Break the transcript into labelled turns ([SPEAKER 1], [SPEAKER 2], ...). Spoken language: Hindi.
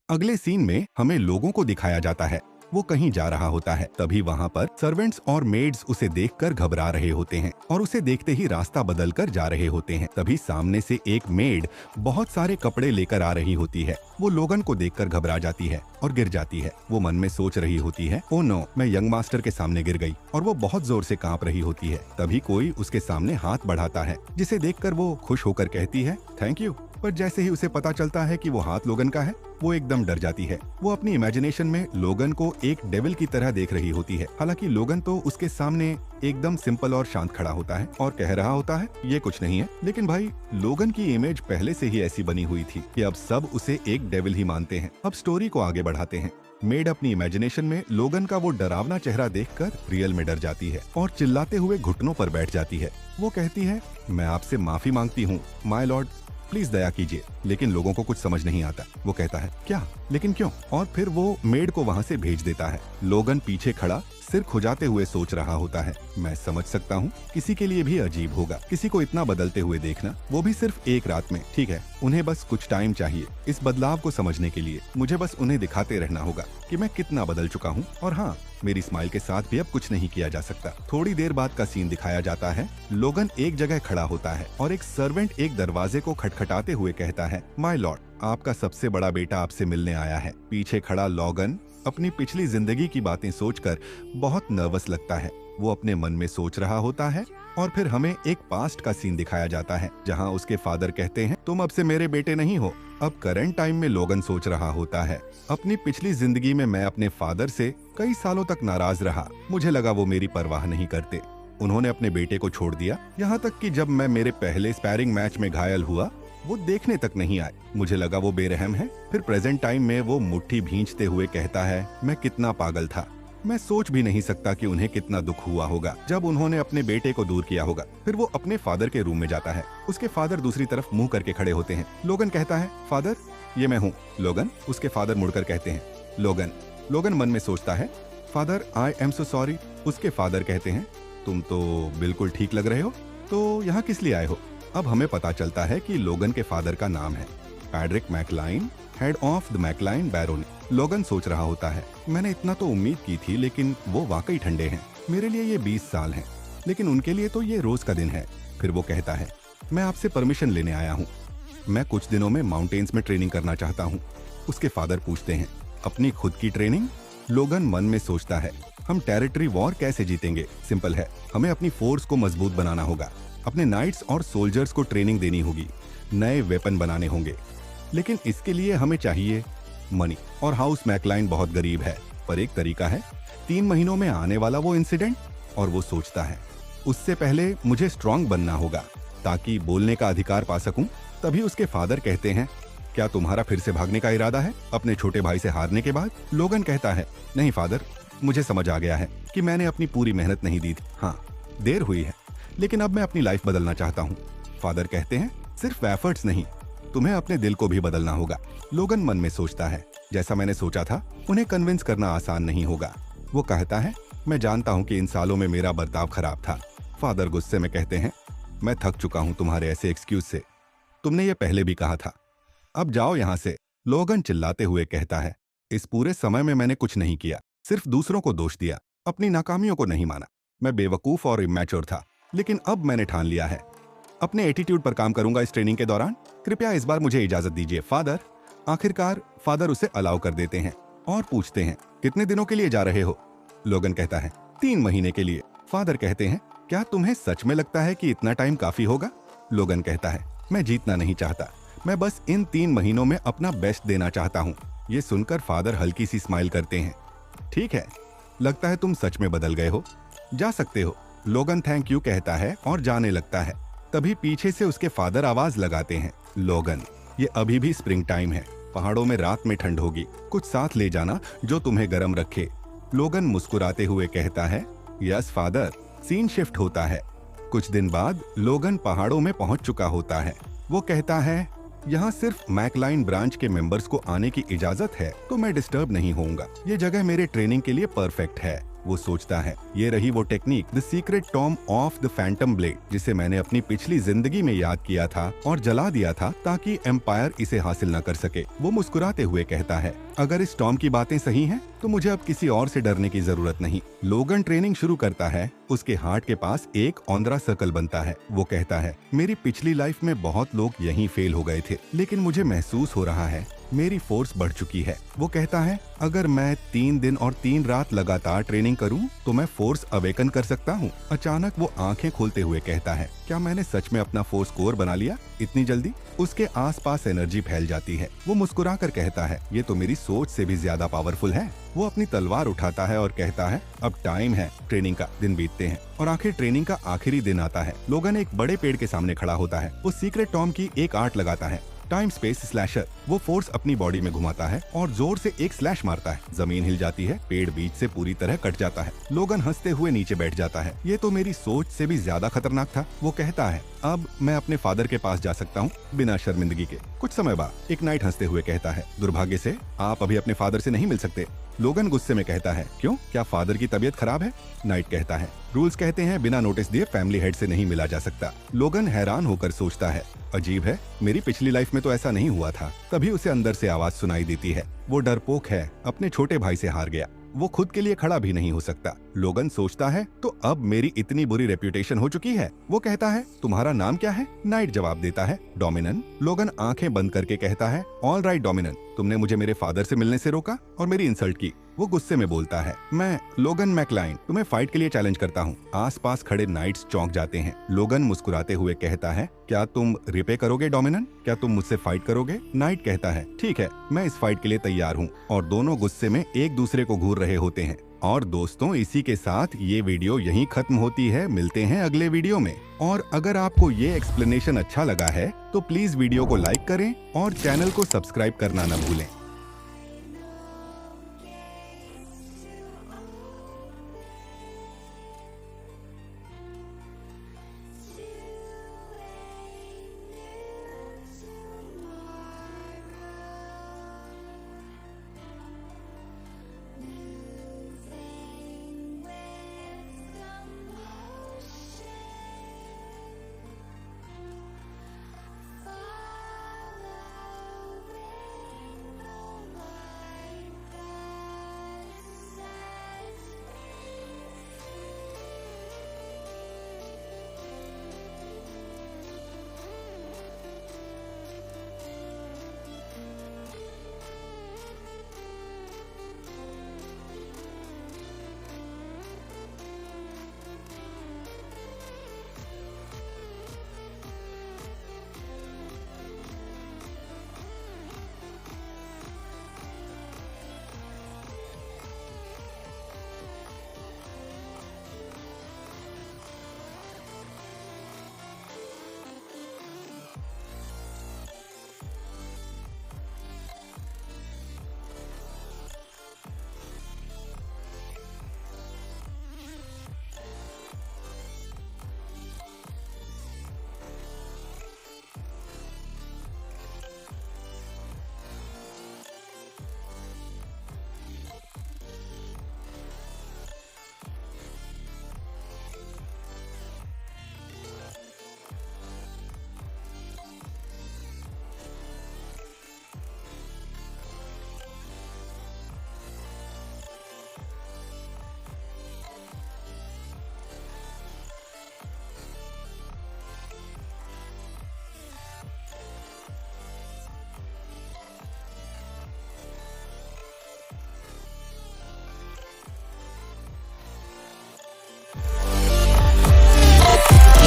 [SPEAKER 1] अगले सीन में हमें लोगों को दिखाया जाता है। वो कहीं जा रहा होता है, तभी वहाँ पर सर्वेंट्स और मेड्स उसे देखकर घबरा रहे होते हैं और उसे देखते ही रास्ता बदलकर जा रहे होते हैं। तभी सामने से एक मेड बहुत सारे कपड़े लेकर आ रही होती है। वो लोगन को देखकर घबरा जाती है और गिर जाती है। वो मन में सोच रही होती है, ओ नो, मैं यंग मास्टर के सामने गिर गई, और वो बहुत जोर से कांप रही होती है। तभी कोई उसके सामने हाथ बढ़ाता है, जिसे देखकर वो खुश होकर कहती है, थैंक यू। पर जैसे ही उसे पता चलता है कि वो हाथ लोगन का है, वो एकदम डर जाती है। वो अपनी इमेजिनेशन में लोगन को एक डेविल की तरह देख रही होती है। हालांकि लोगन तो उसके सामने एकदम सिंपल और शांत खड़ा होता है और कह रहा होता है, ये कुछ नहीं है। लेकिन भाई, लोगन की इमेज पहले से ही ऐसी बनी हुई थी कि अब सब उसे एक डेविल ही मानते हैं। अब स्टोरी को आगे बढ़ाते हैं। मेड अपनी इमेजिनेशन में लोगन का वो डरावना चेहरा देखकर रियल में डर जाती है और चिल्लाते हुए घुटनों पर बैठ जाती है। वो कहती है, मैं आपसे माफी मांगती हूँ माय लॉर्ड, प्लीज दया कीजिए। लेकिन लोगों को कुछ समझ नहीं आता। वो कहता है, क्या, लेकिन क्यों? और फिर वो मेड को वहाँ से भेज देता है। लोगन पीछे खड़ा सिर खुजाते हुए सोच रहा होता है, मैं समझ सकता हूँ, किसी के लिए भी अजीब होगा किसी को इतना बदलते हुए देखना, वो भी सिर्फ एक रात में। ठीक है, उन्हें बस कुछ टाइम चाहिए इस बदलाव को समझने के लिए। मुझे बस उन्हें दिखाते रहना होगा कि मैं कितना बदल चुका हूँ। और हाँ, मेरी स्माइल के साथ भी अब कुछ नहीं किया जा सकता। थोड़ी देर बाद का सीन दिखाया जाता है। लोगन एक जगह खड़ा होता है और एक सर्वेंट एक दरवाजे को खटखटाते हुए कहता है, माय लॉर्ड, आपका सबसे बड़ा बेटा आपसे मिलने आया है। पीछे खड़ा लोगन अपनी पिछली जिंदगी की बातें सोचकर बहुत नर्वस लगता है। वो अपने मन में सोच रहा होता है। और फिर हमें एक पास्ट का सीन दिखाया जाता है, जहां उसके फादर कहते हैं, तुम अब से मेरे बेटे नहीं हो। अब करंट टाइम में लोगन सोच रहा होता है, अपनी पिछली जिंदगी में मैं अपने फादर से कई सालों तक नाराज रहा। मुझे लगा वो मेरी परवाह नहीं करते। उन्होंने अपने बेटे को छोड़ दिया, यहाँ तक कि जब मैं मेरे पहले स्पैरिंग मैच में घायल हुआ, वो देखने तक नहीं आए। मुझे लगा वो बेरहम है। फिर प्रेजेंट टाइम में वो मुट्ठी भींचते हुए कहता है, मैं कितना पागल था। मैं सोच भी नहीं सकता कि उन्हें कितना दुख हुआ होगा जब उन्होंने अपने बेटे को दूर किया होगा। फिर वो अपने फादर के रूम में जाता है। उसके फादर दूसरी तरफ मुंह करके खड़े होते हैं। लोगन कहता है, फादर, ये मैं हूँ। लोगन, उसके फादर मुड़कर कहते हैं, लोगन। लोगन मन में सोचता है, father, I am so sorry. उसके फादर कहते हैं, तुम तो बिल्कुल ठीक लग रहे हो, तो यहाँ किस लिए आए हो? अब हमें पता चलता है कि लोगन के फादर का नाम है Padraig मैकलाइन, head of the मैकलाइन Barauni. लोगन सोच रहा होता है, मैंने इतना तो उम्मीद की थी, लेकिन वो वाकई ठंडे हैं। मेरे लिए ये 20 साल हैं, लेकिन उनके लिए तो ये रोज का दिन है। फिर वो कहता है, मैं आपसे परमिशन लेने आया हूँ। मैं कुछ दिनों में माउंटेन्स में ट्रेनिंग करना चाहता हूँ। उसके फादर पूछते हैं, अपनी खुद की ट्रेनिंग? लोगन मन में सोचता है, हम टेरिटरी वॉर कैसे जीतेंगे? सिंपल है, हमें अपनी फोर्स को मजबूत बनाना होगा। अपने नाइट्स और सोल्जर्स को ट्रेनिंग देनी होगी, नए वेपन बनाने होंगे। लेकिन इसके लिए हमें चाहिए मनी, और हाउस मैकलाइन बहुत गरीब है। पर एक तरीका है, 3 महीनों में आने वाला वो इंसिडेंट। और वो सोचता है, उससे पहले मुझे स्ट्रांग बनना होगा ताकि बोलने का अधिकार पा सकूं। तभी उसके फादर कहते हैं, क्या तुम्हारा फिर से भागने का इरादा है अपने छोटे भाई से हारने के बाद? लोगन कहता है, नहीं फादर, मुझे समझ आ गया है कि मैंने अपनी पूरी मेहनत नहीं दी थी। हाँ, देर हुई है, लेकिन अब मैं अपनी लाइफ बदलना चाहता हूँ। फादर कहते हैं, सिर्फ एफर्ट्स नहीं, तुम्हें अपने दिल को भी बदलना होगा। लोगन मन में सोचता है, जैसा मैंने सोचा था, उन्हें कन्विंस करना आसान नहीं होगा। वो कहता है, मैं जानता हूँ कि इन सालों में मेरा बर्ताव खराब था। फादर गुस्से में कहते हैं, मैं थक चुका हूँ तुम्हारे ऐसे एक्सक्यूज से। तुमने ये पहले भी कहा था, अब जाओ यहाँ से। लोगन चिल्लाते हुए कहता है, इस पूरे समय में मैंने कुछ नहीं किया, सिर्फ दूसरों को दोष दिया, अपनी नाकामियों को नहीं माना। मैं बेवकूफ और इमैच्योर था, लेकिन अब मैंने ठान लिया है, अपने एटीट्यूड पर काम करूंगा इस ट्रेनिंग के दौरान। कृपया इस बार मुझे इजाजत दीजिए फादर। आखिरकार फादर उसे अलाउ कर देते हैं और पूछते हैं, कितने दिनों के लिए जा रहे हो? लोगन कहता है, 3 महीने के लिए। फादर कहते हैं, क्या तुम्हें सच में लगता है कि इतना टाइम काफी होगा? लोगन कहता है, मैं जीतना नहीं चाहता, मैं बस इन 3 महीनों में अपना बेस्ट देना चाहता हूँ। ये सुनकर फादर हल्की सी स्माइल करते हैं, ठीक है, लगता है तुम सच में बदल गए हो, जा सकते हो। लोगन थैंक यू कहता है और जाने लगता है। तभी पीछे से उसके फादर आवाज लगाते हैं, लोगन, ये अभी भी स्प्रिंग टाइम है, पहाड़ों में रात में ठंड होगी, कुछ साथ ले जाना जो तुम्हें गर्म रखे। लोगन मुस्कुराते हुए कहता है, यस फादर। सीन शिफ्ट होता है। कुछ दिन बाद लोगन पहाड़ों में पहुंच चुका होता है। वो कहता है, यहाँ सिर्फ मैकलाइन ब्रांच के मेंबर्स को आने की इजाजत है, तो मैं डिस्टर्ब नहीं होऊंगा। ये जगह मेरे ट्रेनिंग के लिए परफेक्ट है। वो सोचता है ये रही वो technique, the secret Tom of the Phantom blade, जिसे मैंने अपनी पिछली जिंदगी में याद किया था और जला दिया था ताकि एम्पायर इसे हासिल न कर सके। वो मुस्कुराते हुए कहता है, अगर इस टॉम की बातें सही हैं, तो मुझे अब किसी और से डरने की जरूरत नहीं। लोगन ट्रेनिंग शुरू करता है। उसके हार्ट के पास एक ऑन्ड्रा सर्कल बनता है। वो कहता है, मेरी पिछली लाइफ में बहुत लोग यहीं फेल हो गए थे, लेकिन मुझे महसूस हो रहा है मेरी फोर्स बढ़ चुकी है। वो कहता है, अगर मैं 3 दिन और 3 रात लगातार ट्रेनिंग करूं, तो मैं फोर्स अवेकन कर सकता हूं। अचानक वो आंखें खोलते हुए कहता है, क्या मैंने सच में अपना फोर्स कोर बना लिया इतनी जल्दी? उसके आसपास एनर्जी फैल जाती है। वो मुस्कुराकर कहता है, ये तो मेरी सोच से भी ज्यादा पावरफुल है। वो अपनी तलवार उठाता है और कहता है, अब टाइम है ट्रेनिंग का। दिन बीतते हैं और आखिर ट्रेनिंग का आखिरी दिन आता है। लोगन एक बड़े पेड़ के सामने खड़ा होता है। वो सीक्रेट टॉम की एक आर्ट लगाता है, टाइम स्पेस स्लैशर। वो फोर्स अपनी बॉडी में घुमाता है और जोर से एक स्लैश मारता है। जमीन हिल जाती है, पेड़ बीच से पूरी तरह कट जाता है। लोगन हंसते हुए नीचे बैठ जाता है। ये तो मेरी सोच से भी ज्यादा खतरनाक था। वो कहता है, अब मैं अपने फादर के पास जा सकता हूँ बिना शर्मिंदगी के। कुछ समय बाद एक नाइट हंसते हुए कहता है, दुर्भाग्य से आप अभी अपने फादर से नहीं मिल सकते। लोगन गुस्से में कहता है, क्यों, क्या फादर की तबीयत खराब है? नाइट कहता है, रूल्स कहते हैं बिना नोटिस दिए फैमिली हेड से नहीं मिला जा सकता। लोगन हैरान होकर सोचता है, अजीब है, मेरी पिछली लाइफ में तो ऐसा नहीं हुआ था। तभी उसे अंदर से आवाज सुनाई देती है, वो डरपोक है, अपने छोटे भाई से हार गया, वो खुद के लिए खड़ा भी नहीं हो सकता। लोगन सोचता है, तो अब मेरी इतनी बुरी रेप्यूटेशन हो चुकी है। वो कहता है, तुम्हारा नाम क्या है? नाइट जवाब देता है, डोमिनन। लोगन आंखें बंद करके कहता है, ऑल राइट डोमिनन, तुमने मुझे मेरे फादर से मिलने से रोका और मेरी इंसल्ट की। वो गुस्से में बोलता है, मैं लोगन मैकलाइन तुम्हें फाइट के लिए चैलेंज करता हूँ। आसपास खड़े नाइट्स चौंक जाते हैं। लोगन मुस्कुराते हुए कहता है, क्या तुम रिपे करोगे डोमिनन? क्या तुम मुझसे फाइट करोगे? नाइट कहता है, ठीक है, मैं इस फाइट के लिए तैयार हूँ। और दोनों गुस्से में एक दूसरे को घूर रहे होते हैं। और दोस्तों, इसी के साथ ये वीडियो यहीं खत्म होती है। मिलते हैं अगले वीडियो में। और अगर आपको ये एक्सप्लेनेशन अच्छा लगा है, तो प्लीज वीडियो को लाइक करें और चैनल को सब्सक्राइब करना न भूलें।